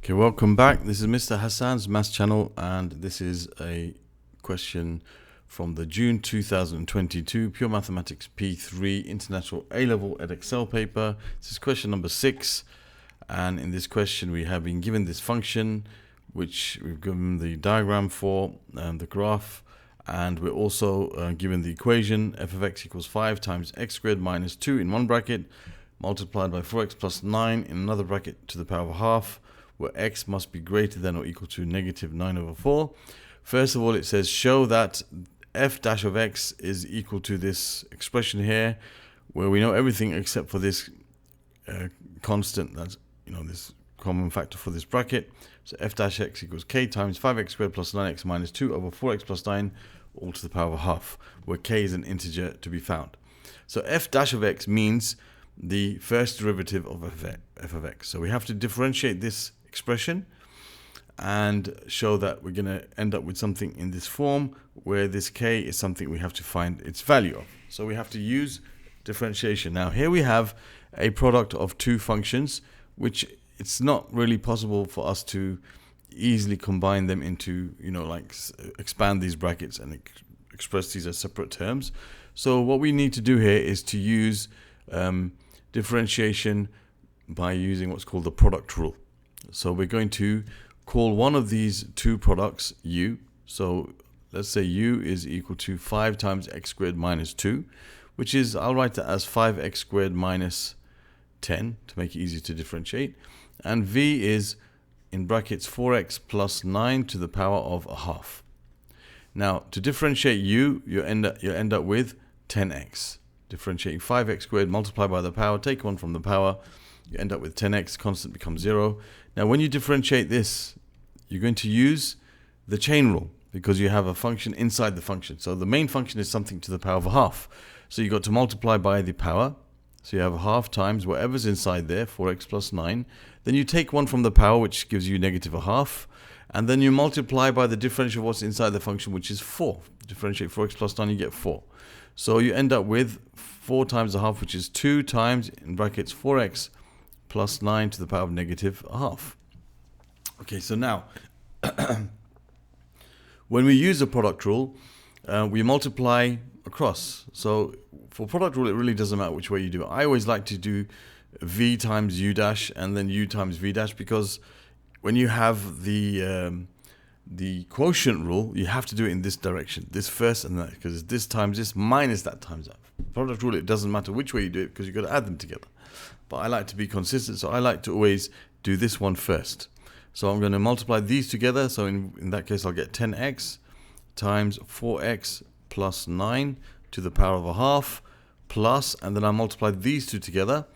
Okay, welcome back. This is Mr. Hassan's Maths channel, and this is a question from the June 2022 Pure Mathematics P3 International A-Level Edexcel paper. This is question number 6, and in this question we have been given this function, which we've given the diagram for, and the graph, and we're also given the equation f of x equals 5 times x squared minus 2 in one bracket, multiplied by 4x plus 9 in another bracket to the power of a half, where x must be greater than or equal to negative 9 over 4. First of all, it says show that f dash of x is equal to this expression here, where we know everything except for this constant, that's this common factor for this bracket. So f dash x equals k times 5x squared plus 9x minus 2 over 4x plus 9 all to the power of a half, where k is an integer to be found. So f dash of x means the first derivative of f of x. So we have to differentiate this expression and show that we're going to end up with something in this form, where this k is something we have to find its value of. So we have to use differentiation. Now here we have a product of two functions, which it's not really possible for us to easily combine them into, expand these brackets and express these as separate terms. So what we need to do here is to use differentiation by using what's called the product rule. So we're going to call one of these two products u. So let's say u is equal to 5 times x squared minus 2, which is, I'll write that as 5x squared minus 10 to make it easy to differentiate. And v is, in brackets, 4x plus 9 to the power of a half. Now, to differentiate u, you'll end up with 10x. Differentiating 5x squared, multiply by the power, take 1 from the power, you end up with 10x, constant becomes 0. Now when you differentiate this, you're going to use the chain rule, because you have a function inside the function. So the main function is something to the power of a half. So you've got to multiply by the power. So you have a half times whatever's inside there, 4x plus 9. Then you take 1 from the power, which gives you negative a half. And then you multiply by the differential of what's inside the function, which is 4. Differentiate 4x plus 9, you get 4. So you end up with 4 times a half, which is 2 times, in brackets, 4x plus 9 to the power of negative a half. Okay, so now, when we use the product rule, we multiply across. So for product rule, it really doesn't matter which way you do it. I always like to do v times u dash and then u times v dash, because when you have the quotient rule, you have to do it in this direction, this first and that, because it's this times this minus that times that. Product rule, it doesn't matter which way you do it, because you've got to add them together. But I like to be consistent, so I like to always do this one first. So I'm going to multiply these together. So in that case, I'll get 10x times 4x plus 9 to the power of a half, plus, and then I multiply these two together,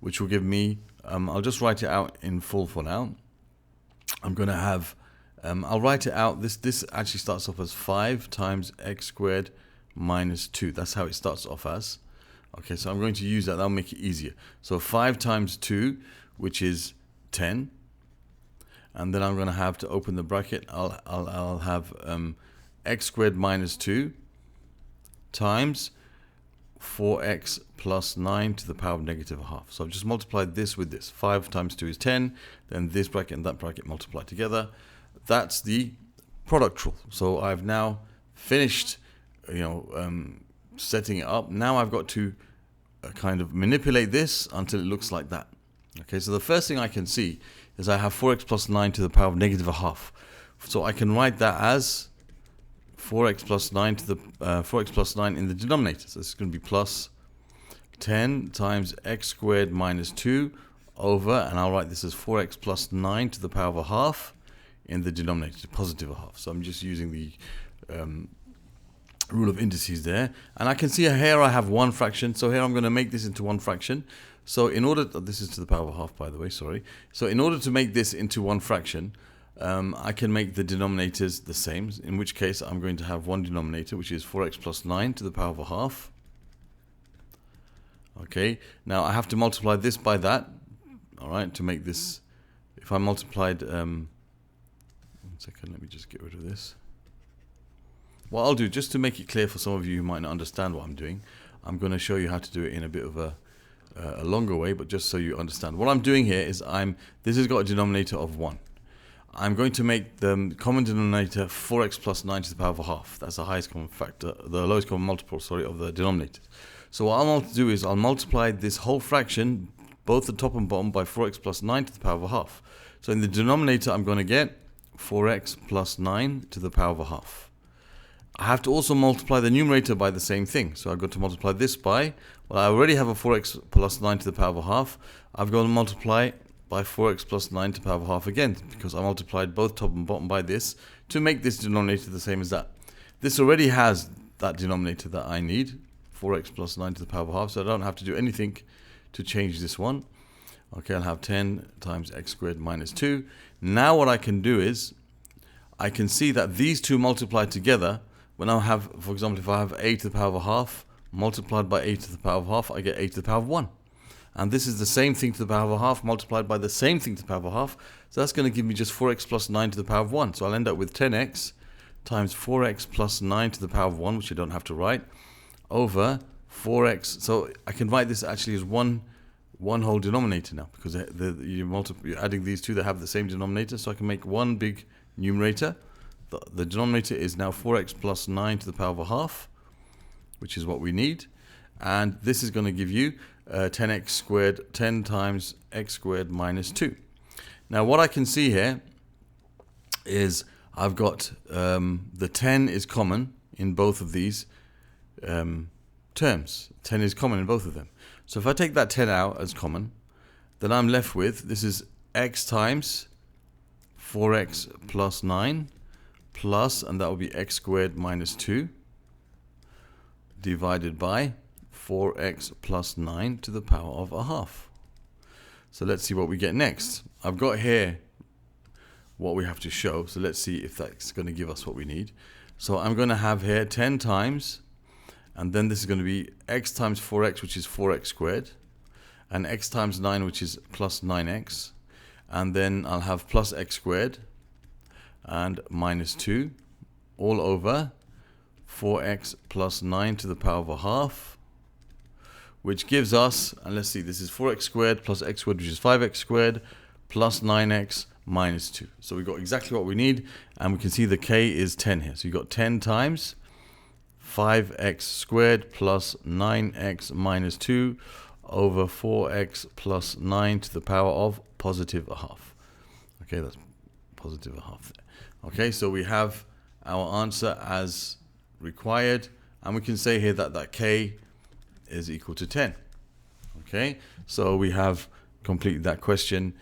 which will give me, I'll just write it out in full for now. I'm going to have, I'll write it out. This actually starts off as 5 times x squared minus 2. That's how it starts off as. Okay, so I'm going to use that. That'll make it easier. So 5 times 2, which is 10. And then I'm going to have to open the bracket. I'll have x squared minus 2 times 4x plus 9 to the power of negative a half. So I've just multiplied this with this. 5 times 2 is 10. Then this bracket and that bracket multiply together. That's the product rule. So I've now finished, setting it up. Now I've got to kind of manipulate this until it looks like that. Okay, so the first thing I can see is I have 4x plus 9 to the power of negative a half. So I can write that as 4x plus 9 to the 4x plus 9 in the denominator. So this is going to be plus 10 times x squared minus 2 over, and I'll write this as 4x plus 9 to the power of a half in the denominator, positive a half. So I'm just using the rule of indices there, and I can see here I have one fraction. So here I'm going to make this into one fraction. So in order, this is to the power of a half, by the way, sorry. So in order to make this into one fraction, I can make the denominators the same, in which case I'm going to have one denominator, which is 4x plus 9 to the power of a half. Okay, now I have to multiply this by that, all right, to make this. If I multiplied, 1 second, let me just get rid of this. What I'll do, just to make it clear for some of you who might not understand what I'm doing, I'm going to show you how to do it in a bit of a longer way, but just so you understand. What I'm doing here is this has got a denominator of 1. I'm going to make the common denominator 4x plus 9 to the power of a half. That's the highest common factor, the lowest common multiple, sorry, of the denominators. So what I'll do is I'll multiply this whole fraction, both the top and bottom, by 4x plus 9 to the power of a half. So in the denominator, I'm going to get 4x plus 9 to the power of a half. I have to also multiply the numerator by the same thing. So I've got to multiply this by, well, I already have a 4x plus 9 to the power of a half. I've got to multiply by 4x plus 9 to the power of a half again, because I multiplied both top and bottom by this to make this denominator the same as that. This already has that denominator that I need, 4x plus 9 to the power of a half, so I don't have to do anything to change this one. Okay, I'll have 10 times x squared minus 2. Now what I can do is, I can see that these two multiply together. When I have, for example, if I have a to the power of a half multiplied by a to the power of a half, I get a to the power of 1. And this is the same thing to the power of a half multiplied by the same thing to the power of a half. So that's going to give me just 4x plus 9 to the power of 1. So I'll end up with 10x times 4x plus 9 to the power of 1, which you don't have to write, over 4x. So I can write this actually as one whole denominator now, because you're adding these two that have the same denominator. So I can make one big numerator. The denominator is now 4x plus 9 to the power of a half, which is what we need. And this is going to give you 10x squared, 10 times x squared minus 2. Now what I can see here is I've got the 10 is common in both of these terms. 10 is common in both of them. So if I take that 10 out as common, then I'm left with, this is x times 4x plus 9 plus, and that will be x squared minus 2 divided by 4x plus 9 to the power of a half. So let's see what we get next. I've got here what we have to show. So let's see if that's going to give us what we need. So I'm going to have here 10 times, and then this is going to be x times 4x, which is 4x squared, and x times 9, which is plus 9x. And then I'll have plus x squared and minus 2 all over 4x plus 9 to the power of a half, which gives us, and let's see, this is 4x squared plus x squared, which is 5x squared, plus 9x minus 2. So we've got exactly what we need, and we can see the k is 10 here. So you've got 10 times 5x squared plus 9x minus 2 over 4x plus 9 to the power of positive a half. Okay, that's positive a half there. Okay, so we have our answer as required, and we can say here that that k is equal to 10. Okay, so we have completed that question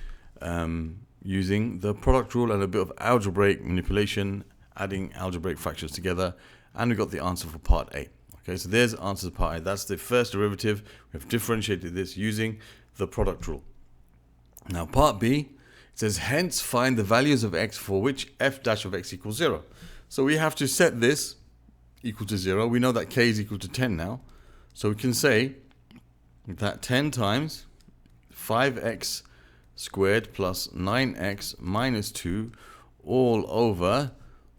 using the product rule and a bit of algebraic manipulation, adding algebraic fractions together, and we got the answer for part A. Okay, so there's the answer to part A. That's the first derivative. We have differentiated this using the product rule. Now part B, it says, hence find the values of x for which f dash of x equals 0. So we have to set this equal to 0. We know that k is equal to 10 now. So we can say that 10 times 5x squared plus 9x minus 2 all over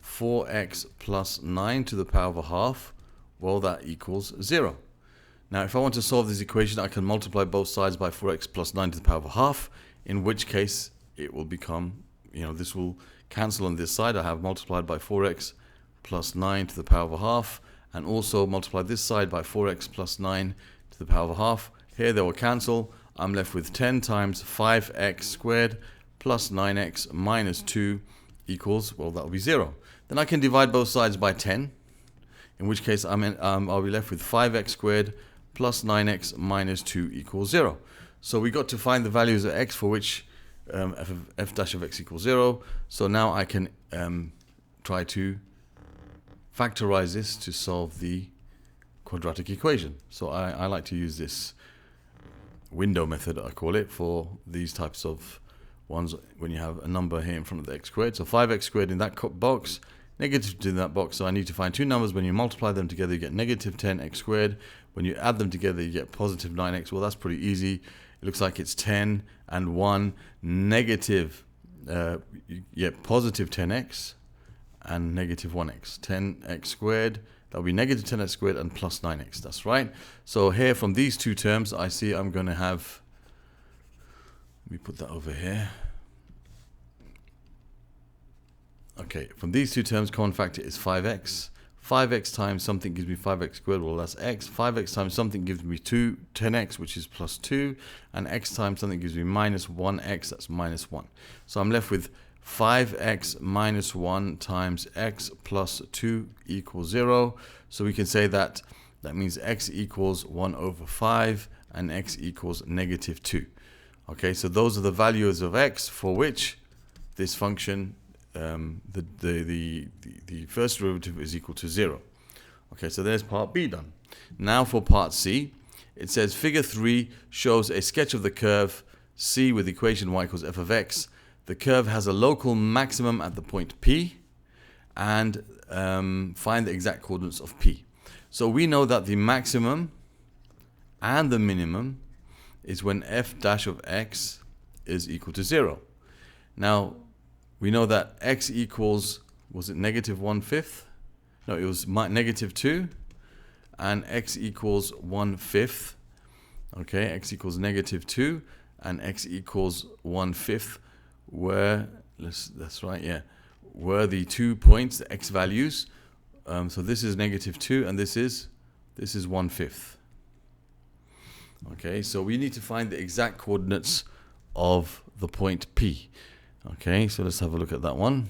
4x plus 9 to the power of a half, well, that equals 0. Now if I want to solve this equation, I can multiply both sides by 4x plus 9 to the power of a half, in which case it will become, this will cancel on this side. I have multiplied by 4x plus 9 to the power of a half, and also multiply this side by 4x plus 9 to the power of a half. Here they will cancel. I'm left with 10 times 5x squared plus 9x minus 2 equals, well, that will be 0. Then I can divide both sides by 10, in which case I'll be left with 5x squared plus 9x minus 2 equals 0. So we got to find the values of x for which f dash of x equals 0. So now I can try to factorize this to solve the quadratic equation. So I like to use this window method, I call it, for these types of ones when you have a number here in front of the x squared. So 5x squared in that box, negative 2 in that box. So I need to find two numbers. When you multiply them together, you get negative 10x squared. When you add them together, you get positive 9x. Well, that's pretty easy. It looks like it's 10 and 1, negative, you get positive 10x and negative 1x. 10x squared, that will be negative 10x squared and plus 9x. That's right. So here from these two terms, I see I'm going to have, let me put that over here. Okay, from these two terms, common factor is 5x. 5x times something gives me 5x squared, well that's x. 5x times something gives me 10x, which is plus 2. And x times something gives me minus 1x, that's minus 1. So I'm left with 5x minus 1 times x plus 2 equals 0. So we can say that means x equals 1 over 5 and x equals negative 2. Okay, so those are the values of x for which this function, the first derivative is equal to 0. Okay, so there's part B done. Now for part C, it says figure 3 shows a sketch of the curve C with equation y equals f of x. The curve has a local maximum at the point P, and find the exact coordinates of P. So we know that the maximum and the minimum is when f dash of x is equal to 0. Now, we know that x equals, was it negative 1/5? No, it was negative 2, and x equals 1/5. Okay, x equals negative 2, and x equals 1/5, where, that's right, yeah, were the 2 points, the x values. So this is negative 2, and this is 1/5. Okay, so we need to find the exact coordinates of the point P. Okay, so let's have a look at that one.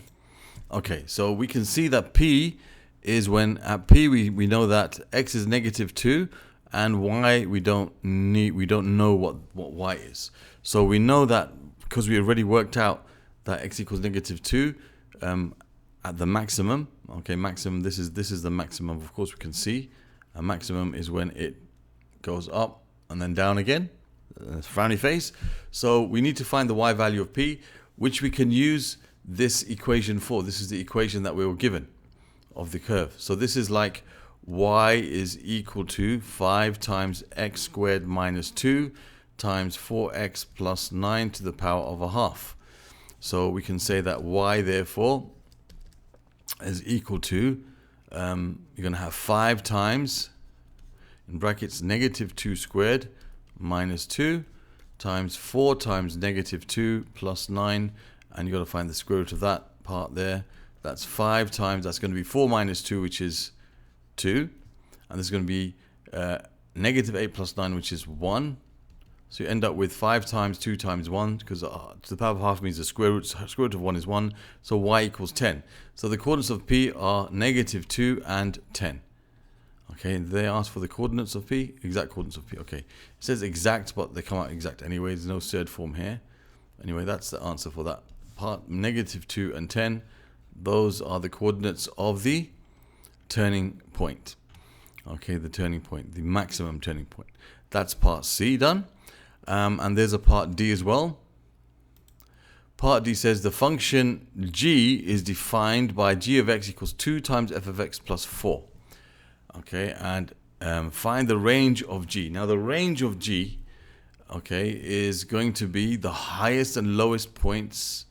Okay, so we can see that P is when at P we know that x is negative 2, and y we don't know what y is. So we know that because we already worked out that x equals negative 2 at the maximum. Okay, maximum, this is the maximum. Of course we can see a maximum is when it goes up and then down again. Frowny face. So we need to find the y value of P, which we can use this equation for. This is the equation that we were given of the curve. So this is like y is equal to 5 times x squared minus 2 times 4x plus 9 to the power of a half. So we can say that y therefore is equal to, you're going to have 5 times, in brackets, negative 2 squared minus 2 times 4 times negative 2 plus 9, and you've got to find the square root of that part there. That's 5 times, that's going to be 4 minus 2, which is 2, and this is going to be negative 8 plus 9, which is 1. So you end up with 5 times 2 times 1, because to the power of half means the square root of 1 is 1, so y equals 10. So the coordinates of P are negative 2 and 10. Okay, they ask for the coordinates of P, exact coordinates of P. Okay, it says exact, but they come out exact anyway. There's no third form here. Anyway, that's the answer for that part. Negative 2 and 10, those are the coordinates of the turning point. Okay, the turning point, the maximum turning point. That's part C done. And there's a part D as well. Part D says the function g is defined by g of x equals 2 times f of x plus 4. Okay, and find the range of g. Now the range of g, okay, is going to be the highest and lowest points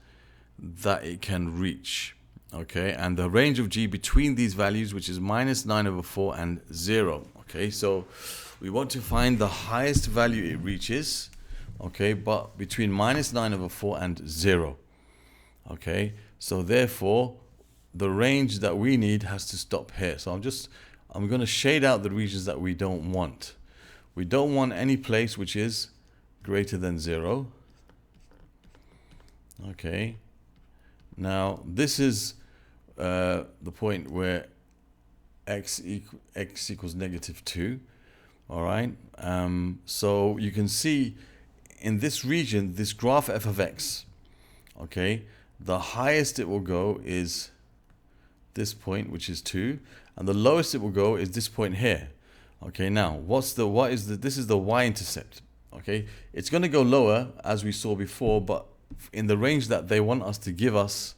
that it can reach. Okay, and the range of g between these values, which is minus 9 over 4 and 0. Okay, so we want to find the highest value it reaches, okay, but between minus 9 over 4 and 0. Okay, so therefore the range that we need has to stop here. So I'm going to shade out the regions that we don't want. We don't want any place which is greater than 0. Okay, now this is the point where x equals negative 2. All right, so you can see in this region, this graph f of x, okay, the highest it will go is this point, which is 2, and the lowest it will go is this point here. Okay, now this is the y-intercept. Okay, it's going to go lower as we saw before, but in the range that they want us to give us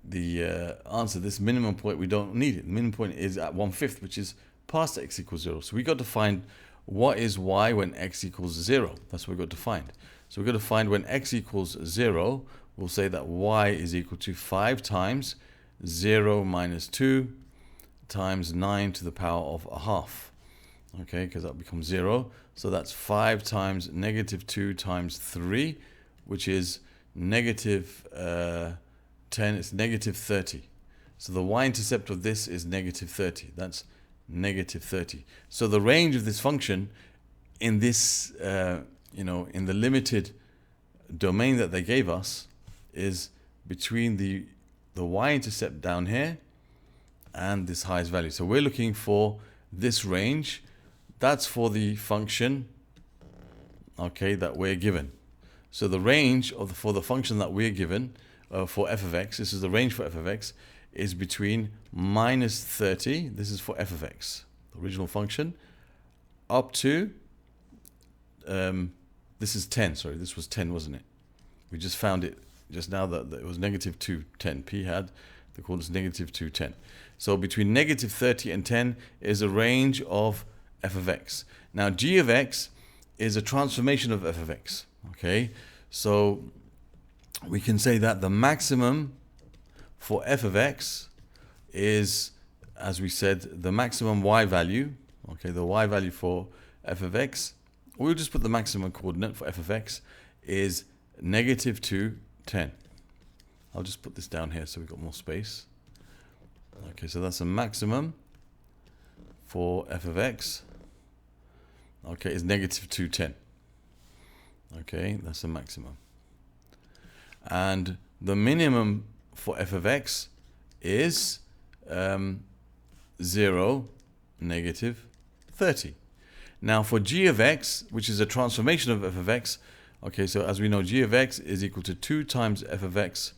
the answer, this minimum point, we don't need it. The minimum point is at 1/5, which is past x equals 0. So we got to find what is y when x equals 0. That's what we've got to find. So we've got to find when x equals 0, we'll say that y is equal to 5 times 0 minus 2 times 9 to the power of a half. Okay, because that becomes 0. So that's 5 times negative 2 times 3, which is negative 10 is negative 30. So the y-intercept of this is negative 30. That's negative 30. So the range of this function in this, in the limited domain that they gave us is between the y-intercept down here and this highest value. So we're looking for this range. That's for the function, okay, that we're given. So the range for the function that we're given for f of x, this is the range for f of x, is between minus 30, this is for f of x, the original function, up to, this is 10, sorry, this was 10, wasn't it? We just found it just now that it was negative 2, 10. P had the coordinates negative 2, 10. So between negative 30 and 10 is a range of f of x. Now g of x is a transformation of f of x. Okay, so we can say that the maximum for f of x is, as we said, the maximum y value. Okay, the y value for f of x, we'll just put the maximum coordinate for f of x is negative 2, 10. I'll just put this down here so we've got more space. Okay, so that's a maximum for f of x. Okay, is negative 2, 10. Okay, that's the maximum. And the minimum for f of x is 0, negative 30. Now for g of x, which is a transformation of f of x, okay, so as we know, g of x is equal to 2 times f of x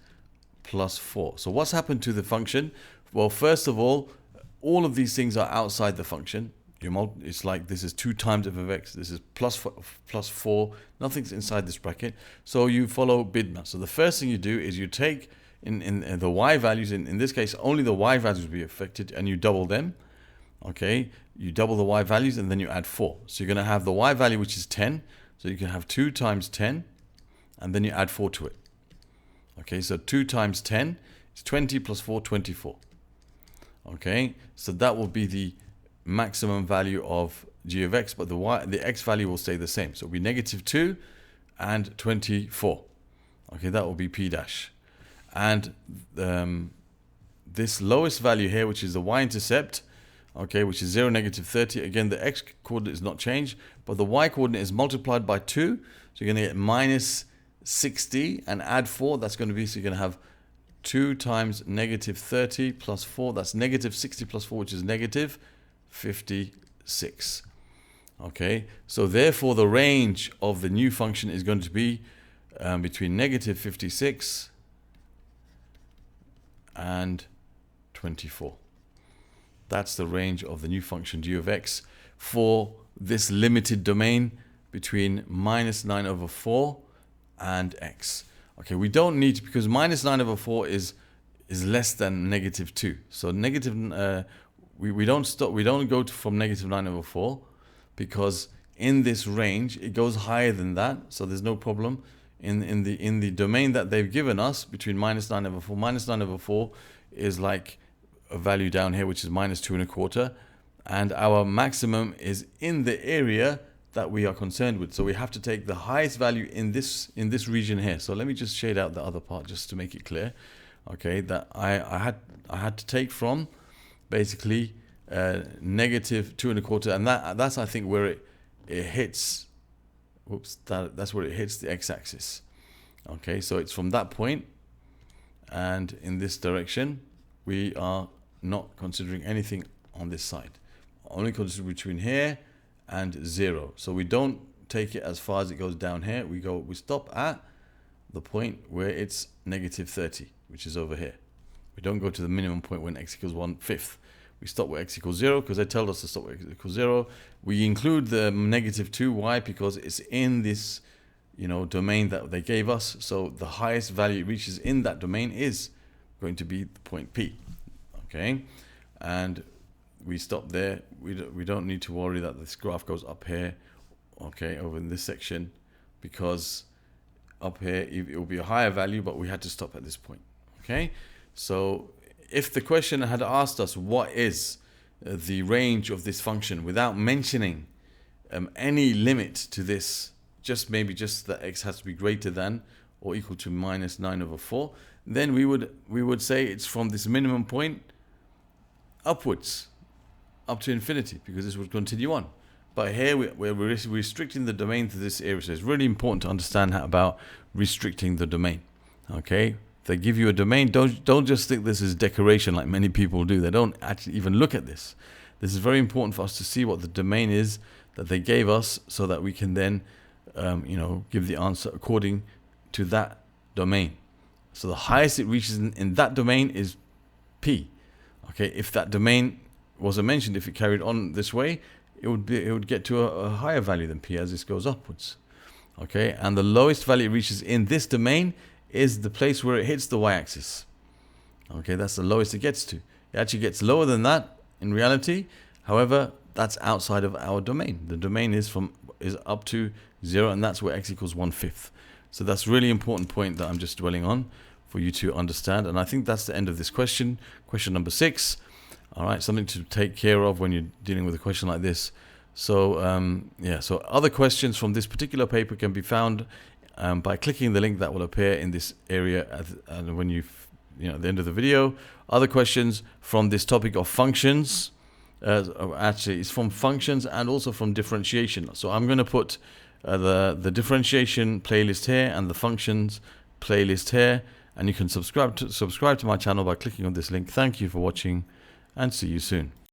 plus 4. So what's happened to the function? Well, first of all of these things are outside the function. It's like this is 2 times f of x, this is plus 4, nothing's inside this bracket. So you follow BIDMA. So the first thing you do is you take in the y values, in this case only the y values will be affected, and you double them. Okay, you double the y values and then you add 4. So you're going to have the y value, which is 10. So you can have 2 times 10 and then you add 4 to it. Okay, so 2 times 10 is 20 plus 4, 24. Okay, so that will be the maximum value of g of x, but the x value will stay the same. So it'll be negative 2 and 24. Okay, that will be p dash. And this lowest value here, which is the y-intercept, okay, which is 0, negative 30. Again, the x coordinate is not changed, but the y coordinate is multiplied by 2. So you're going to get minus 60 and add 4. That's going to be, so you're going to have 2 times negative 30 plus 4. That's negative 60 plus 4, which is negative 56. Okay, so therefore the range of the new function is going to be between negative 56 and 24. That's the range of the new function g of x for this limited domain between minus 9 over 4 and x. Okay, we don't need to, because minus 9 over 4 is less than negative 2. So negative, we don't go from negative 9 over 4, because in this range it goes higher than that. So there's no problem in the domain that they've given us between minus 9 over 4. Minus 9 over 4 is like a value down here, which is minus 2 1/4, and our maximum is in the area that we are concerned with. So we have to take the highest value in this region here. So let me just shade out the other part just to make it clear. Okay, that I had to take from basically negative 2 1/4, and that's I think where it hits. Whoops, that's where it hits the x-axis. Okay, so it's from that point, and in this direction we are not considering anything on this side, only consider between here and 0. So we don't take it as far as it goes down here. We stop at the point where it's negative 30, which is over here. We don't go to the minimum point when x equals 1/5. We stop where x equals 0, because they told us to stop where x equals 0. We include the negative 2. Why? Because it's in this domain that they gave us. So the highest value it reaches in that domain is going to be the point P. Okay, and we stop there. We don't need to worry that this graph goes up here, okay, over in this section, because up here it will be a higher value, but we had to stop at this point. Okay, so if the question had asked us what is the range of this function without mentioning any limit to this, maybe just that x has to be greater than or equal to minus 9/4, then we would say it's from this minimum point upwards, up to infinity, because this would continue on. But here we're restricting the domain to this area. So it's really important to understand about restricting the domain. Okay, they give you a domain. Don't just think this is decoration like many people do. They don't actually even look at this. This is very important for us to see what the domain is that they gave us, so that we can then, give the answer according to that domain. So the highest it reaches in that domain is P. Okay, if that domain wasn't mentioned, if it carried on this way, it would get to a higher value than P as this goes upwards. Okay, and the lowest value it reaches in this domain is the place where it hits the y-axis. Okay, that's the lowest it gets to. It actually gets lower than that in reality. However, that's outside of our domain. The domain is up to 0, and that's where x equals 1/5. So that's a really important point that I'm just dwelling on for you to understand. And I think that's the end of this question. Question number 6. All right, something to take care of when you're dealing with a question like this. So so other questions from this particular paper can be found by clicking the link that will appear in this area when at the end of the video. Other questions from this topic of functions, actually it's from functions and also from differentiation. So I'm going to put the differentiation playlist here and the functions playlist here, and you can subscribe to my channel by clicking on this link. Thank you for watching, and see you soon.